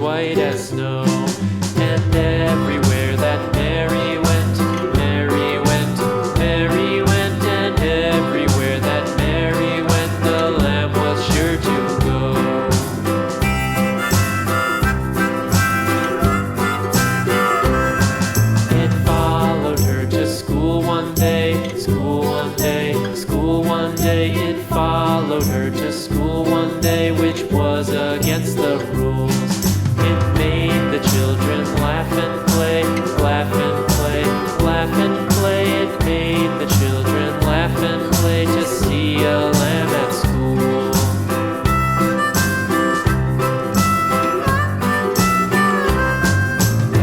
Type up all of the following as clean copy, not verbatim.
white as snow. And everywhere that Mary went, Mary went, Mary went, and everywhere that Mary went, the lamb was sure to go. It followed her to school one day, school one day, school one day. It followed her to school one day, which was against the rules. It made the children laugh and play, laugh and play, laugh and play. It made the children laugh and play to see a lamb at school.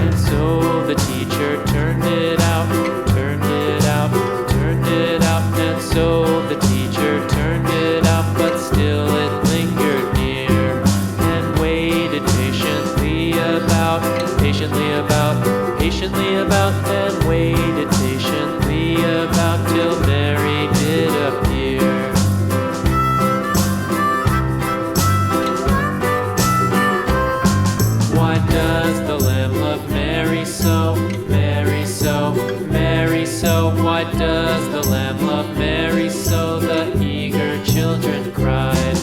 And so the teacher turned it out, turned it out, turned it out. And so the teacher turned it out, but still it lingered near and waited patiently about, patiently about, and waited patiently about till Mary did appear. Why does the lamb love Mary so, Mary so, Mary so? Why does the lamb love Mary so? The eager children cried.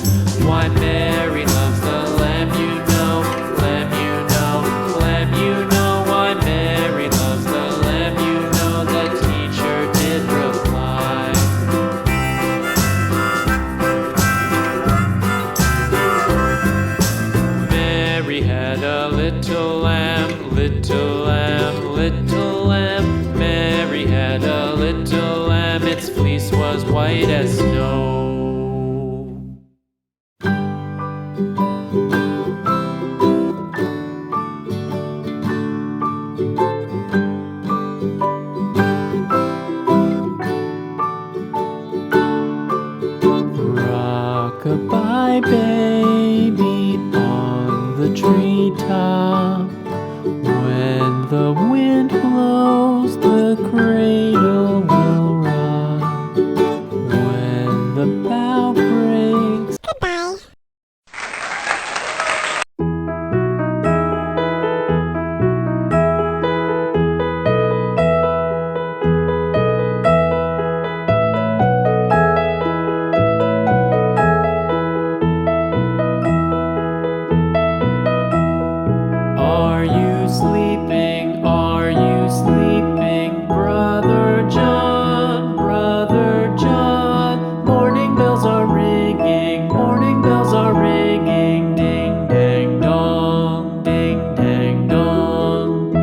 Why Mary loves the lamb, you know, lamb, you know, lamb, you know. Why Mary loves the lamb, you know, the teacher did reply. Mary had a little lamb, little lamb, little lamb. Mary had a little lamb, its fleece was white as snow. Rock-a-bye baby on the treetop. When the wind blows, the cradle will rock. When the bough breaks. Goodbye. Are you sleeping? Are you sleeping, Brother John? Brother John. Morning bells are ringing, morning bells are ringing. Ding dang dong, ding dang dong.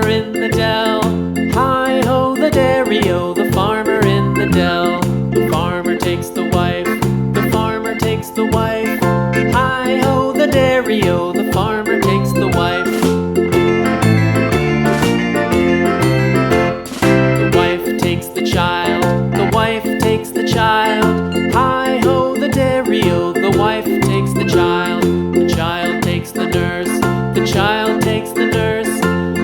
farmer in the dell. Hi-ho, the dairy-o, the farmer in the dell. The farmer takes the wife, the farmer takes the wife. Hi-ho, the dairy-o, the farmer takes the wife. The wife takes the child, the wife takes the child. Hi-ho, the dairy-o, the wife takes the child. The child takes the nurse, the child takes the nurse.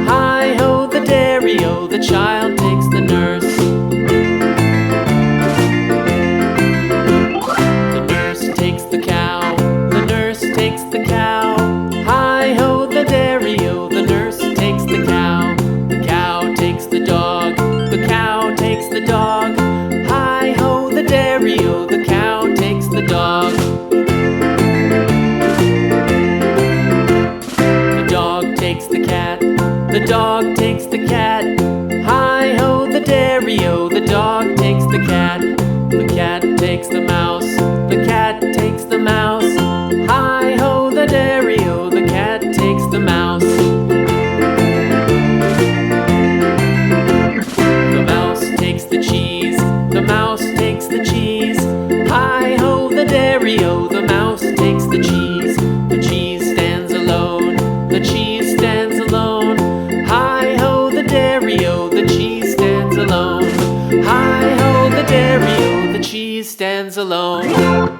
Hi-ho, the dairy-o, the child takes the nurse. The nurse takes the cow, the nurse takes the cow. Hi-ho, the dairy-o, the nurse takes the cow. The cow takes the dog, the cow takes the dog. Hi-ho, the dairy-o, the cow takes the dog. The dog takes the cat, the dog takes the cat. Hi-ho, the dairy-o, the dog takes the cat. The cat takes the mouse, the cat takes the mouse. Hi-ho, the dairy-o, the cat takes the mouse. The mouse takes the cheese, the mouse takes the cheese. Hi-ho, the dairy-o, the mouse takes the cheese. The cheese stands alone, the cheese stands alone. Hi-ho, the dairy-o, the cheese stands alone. Hi-ho, the dairy-o, the cheese stands alone.